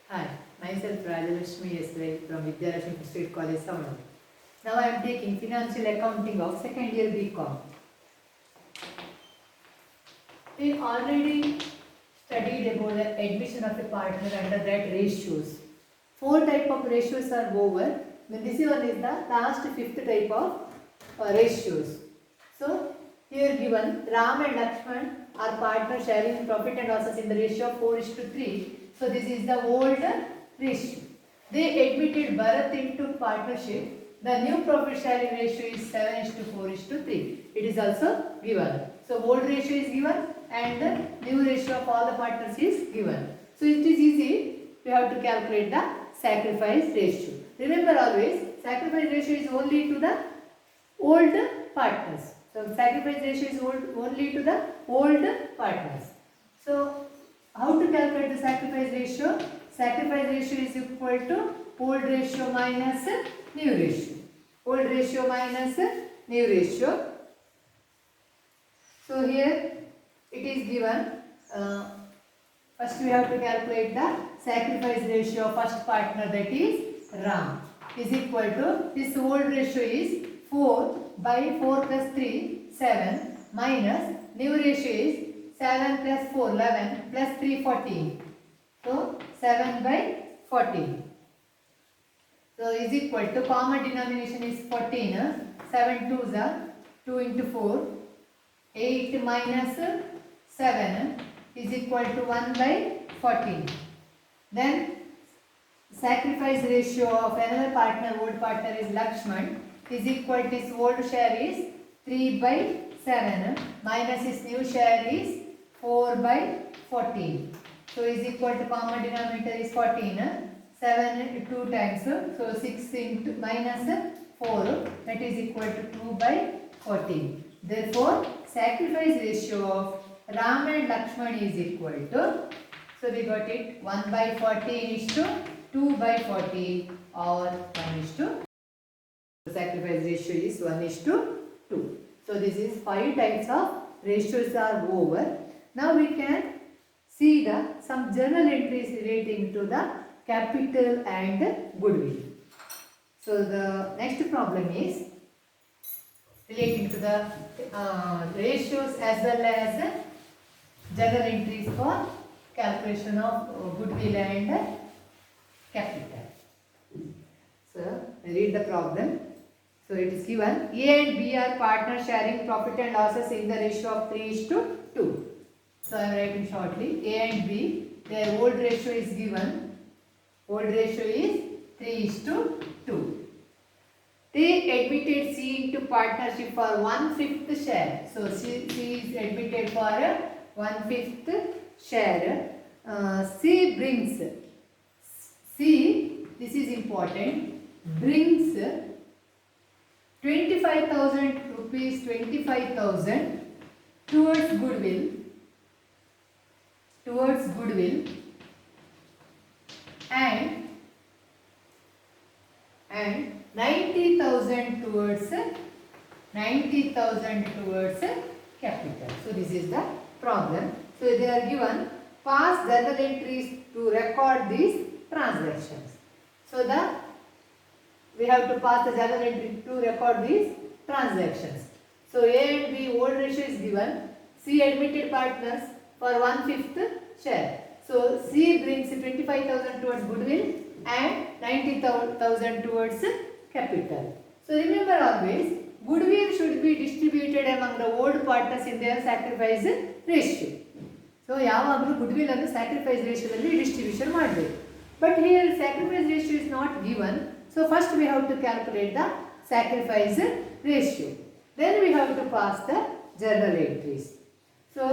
Hi, myself Rajalakshmi Esrai from Vidyalakshmi State College, Savanad. Now I am taking Financial Accounting of second year BCom. We already studied about the admission of a partner under that ratios. Four type of ratios are over. Then this one is the last fifth type of ratios. So here given Ram and Lakshman are partners sharing profit and losses in the ratio of 4:3. So this is the old ratio. They admitted Bharat into partnership. The new profit sharing ratio is 7:4:3. It is also given. So old ratio is given and the new ratio of all the partners is given. So it is easy. We have to calculate the sacrifice ratio. Remember always, sacrifice ratio is only to the old partners. So sacrifice ratio is only to the old partners. So how to calculate the sacrifice ratio? Sacrifice ratio is equal to old ratio minus new ratio. Old ratio minus new ratio. So here it is given. First we have to calculate the sacrifice ratio of first partner, that is Ram, is equal to, this old ratio is 4 by 4 plus 3, 7, minus new ratio is 7 plus 4, 11, plus 3, 14. So 7 by 14. So is equal to, common denomination is 14. 7 2 is 2 into 4. 8 minus 7 is equal to 1 by 14. Then sacrifice ratio of another partner, old partner is Lakshman, is equal to, his old share is 3 by 7 minus his new share is 4 by 14. So is equal to, common denominator is 14. 7 2 times, so 6 into minus 4, that is equal to 2 by 14. Therefore, sacrifice ratio of Ram and Lakshman is equal to, so we got it, 1 by 14 is to 2 by 40 or 1 is to, the sacrifice ratio is 1 is to 2. So this is 5 types of ratios are over. Now we can see some journal entries relating to the capital and goodwill. So the next problem is relating to the ratios as well as journal entries for calculation of goodwill and capital. So read the problem. So it is given, A and B are partners sharing profit and losses in the ratio of 3:2. So I am writing shortly, A and B, their old ratio is given. Old ratio is 3:2. They admitted C into partnership for 1/5 share. So C is admitted for 1/5 share. C, this is important, brings 25,000 rupees, 25,000 towards goodwill, and 90,000 towards capital. So this is the problem. So they are given, pass journal entries to record these transactions. So we have to pass the journal entry to record these transactions. So A and B old ratio is given. C admitted partners for 1/5 share. So C brings 25,000 towards goodwill and 90,000 towards capital. So remember always, goodwill should be distributed among the old partners in their sacrifice ratio. So ಯಾವಾಗಲೂ goodwill ಅನ್ನು sacrifice ratio ದಲ್ಲಿ distribution ಮಾಡಬೇಕು. But here sacrifice ratio is not given. So first we have to calculate the sacrifice ratio. Then we have to pass the journal entries. So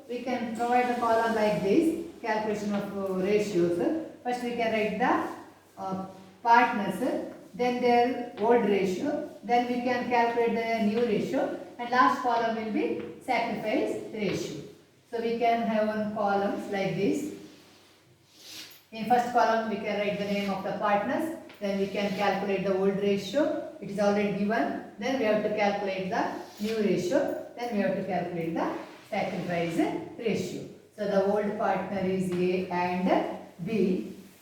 we can provide the column like this, calculation of ratios. First we can write the partners, then their old ratio, then we can calculate the new ratio, and last column will be sacrifice ratio. So we can have one columns like this. In first column we can write the name of the partners, then we can calculate the old ratio, it is already given, then we have to calculate the new ratio, then we have to calculate the sacrifice ratio. So the old partner is A and B.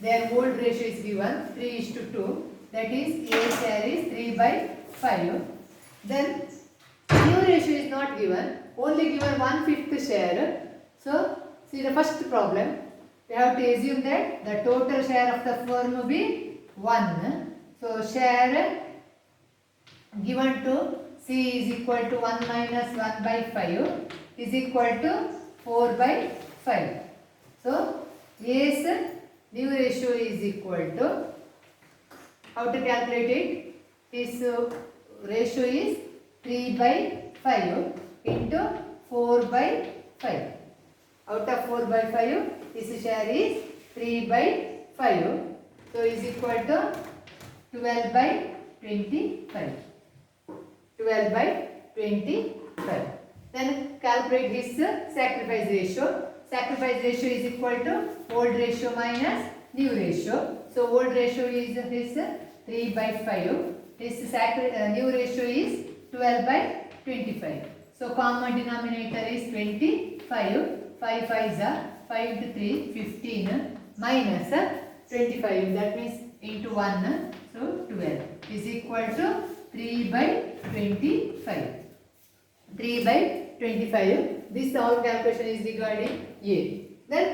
their old ratio is given 3:2. That is A share is 3/5. Then new ratio is not given, only given 1/5 share. So see the first problem. We have to assume that the total share of the firm will be 1. So share given to C is equal to 1 minus 1/5 is equal to 4/5. So A's new ratio is equal to, how to calculate it? His ratio is 3/5 into 4/5. Out of 4/5, his share is 3/5. So is equal to 12/25. 12/25. Then calculate his sacrifice ratio. Sacrifice ratio is equal to old ratio minus new ratio. So old ratio is his 3/5. His new ratio is 12/25. So common denominator is 25. 5 5s are 5 into 3 15 minus 25. That means into 1. So 12 is equal to 3/25. 3/25. This our calculation is regarding A. Then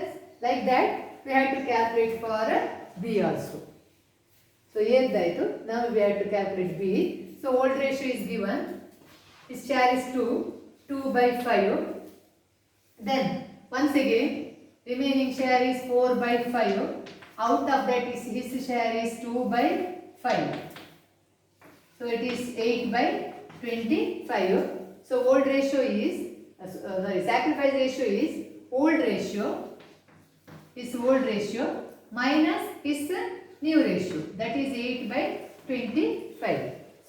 like that we have to calculate for B also. So A daito. Now we have to calculate B. So old ratio is given. His share is 2. 2/5. Then once again remaining share is 4/5. Out of that is his share is 2/5. So it is 8/25. So old ratio is sacrifice ratio is old ratio, his old ratio minus his new ratio, that is 8/25.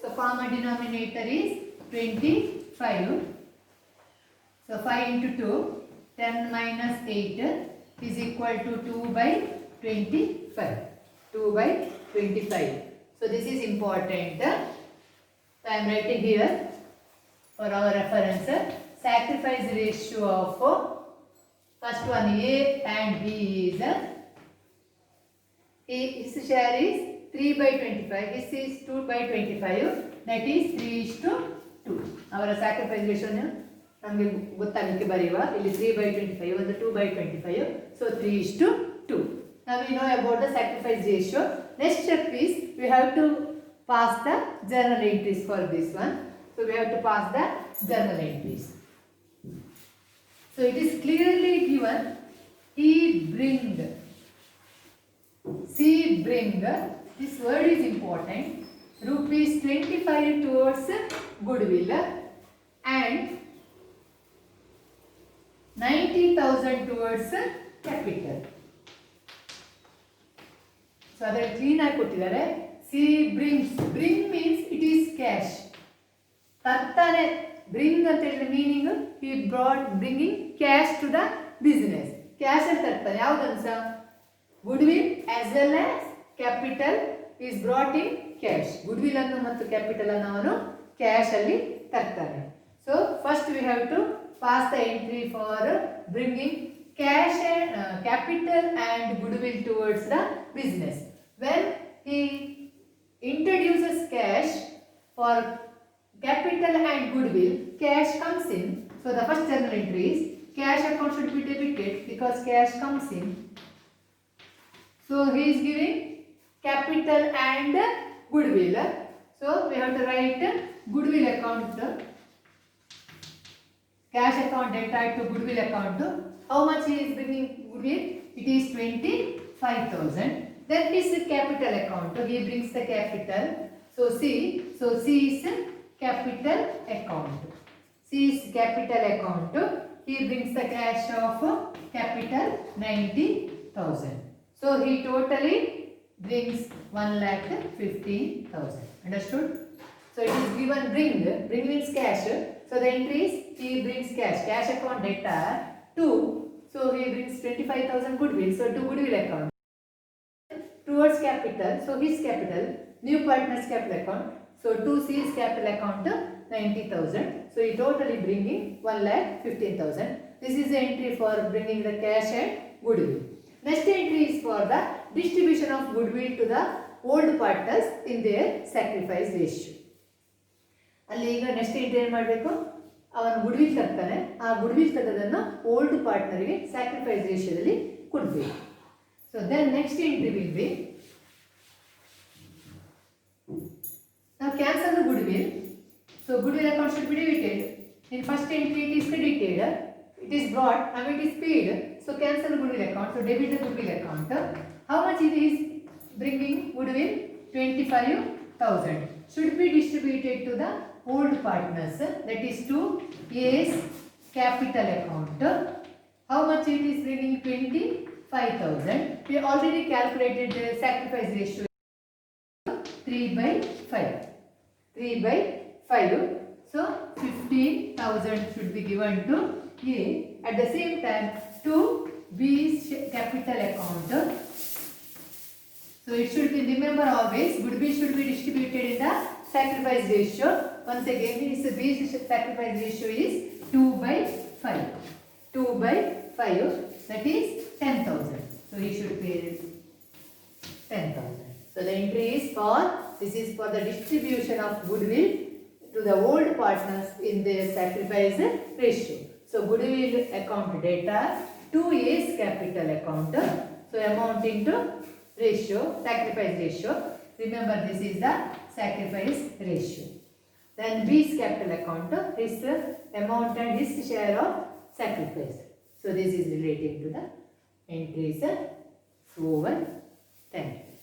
So common denominator is 25. So 5 into 2, 10 minus 8 is equal to 2/25. 2/25. So this is important. So I am writing here for our reference. Sacrifice ratio of first one A and B is his share is 3/25. His is 2/25. That is 3:2. Our sacrifice ratio ನಮಗೆ ಗೊತ್ತಾಗಲಿಕ್ಕೆ ಬರೆಯುವ ಇಲ್ಲಿ 3/25 ಒಂದು 2/25. So 3:2. Now we know about the sacrifice ratio. Next step is we have to pass the journal entries for this one. So we have to pass the journal entries. So it is clearly given he bring, this word is important, rupees 25 towards goodwill and 90,000 towards capital. So ಅದರ clean ಆಗಿ ಕೊಟ್ಟಿದ್ದಾರೆ. See bring means it is cash. ತರ್ತಾನೆ bring ಅಂತ ಹೇಳಿದ meaning he brought bringing cash to the business. Cash ಅಂತ ತರ್ತಾನೆ ಯಾವುದನ್ನು ಸಹ, goodwill as well as capital is brought in cash. Goodwill ಅನ್ನು ಮತ್ತು ಕ್ಯಾಪಿಟಲ್ ಅನ್ನು ಅವನು ಕ್ಯಾಶ್ ಅಲ್ಲಿ ತರ್ತಾನೆ. So first we have to pass the entry for bringing cash and capital and goodwill towards the business. When he introduces cash for capital and goodwill, cash comes in. So the first journal entry is cash account should be debited because cash comes in. So he is giving capital and goodwill. So we have to write goodwill account. Cash account debit to goodwill account. How much he is bringing goodwill? It is 25,000. Then his capital account. He brings the capital. So C is capital account. C is capital account. He brings the cash of capital 90,000. So he totally brings 1,15,000. Understood? So it is given bring means cash. So the entry is he brings cash account debtor to, so he brings 25,000 goodwill, so to goodwill account. Towards capital, so his capital, new partner's capital account, so to C's capital account 90,000, so he totally bringing 1,15,000. This is the entry for bringing the cash and goodwill. Next entry is for the distribution of goodwill to the old partners in their sacrifice ratio. ಅಲ್ಲಿ ಈಗ next entry ಏನು ಮಾಡಬೇಕು, ಅವನು goodwill ತರ್ತಾನೆ, ಆ goodwill ತಗೋದನ್ನು old ಪಾರ್ಟ್ನರ್ಗೆ sacrifice ರೇಷಿಯೋದಲ್ಲಿ ಕೊಡಬೇಕು. So then next entry will be, ನಾವು cancel the goodwill. So goodwill account should be debited. In first entry it is credited, it is brought and it is paid. So cancel goodwill account. So debit the goodwill account. How much it is bringing goodwill? 25,000. Should be distributed to the old partners. That is to A's capital account. How much it is bringing? 25,000. We already calculated the sacrifice ratio 3/5. 3/5. So 15,000 should be given to A. At the same time to B's capital account. So it should be, remember always, goodwill should be distributed in the sacrifice ratio. Once again, B's sacrifice ratio is 2/5. 2/5, that is 10,000. So he should pay 10,000. So the entry is for, this is for the distribution of goodwill to the old partners in their sacrifice ratio. So goodwill account data to A's capital account. So amounting to ratio, sacrifice ratio. Remember this is the sacrifice ratio. Then B's capital account, his amount and his share of sacrifice. So this is relating to the entries over. Thank you.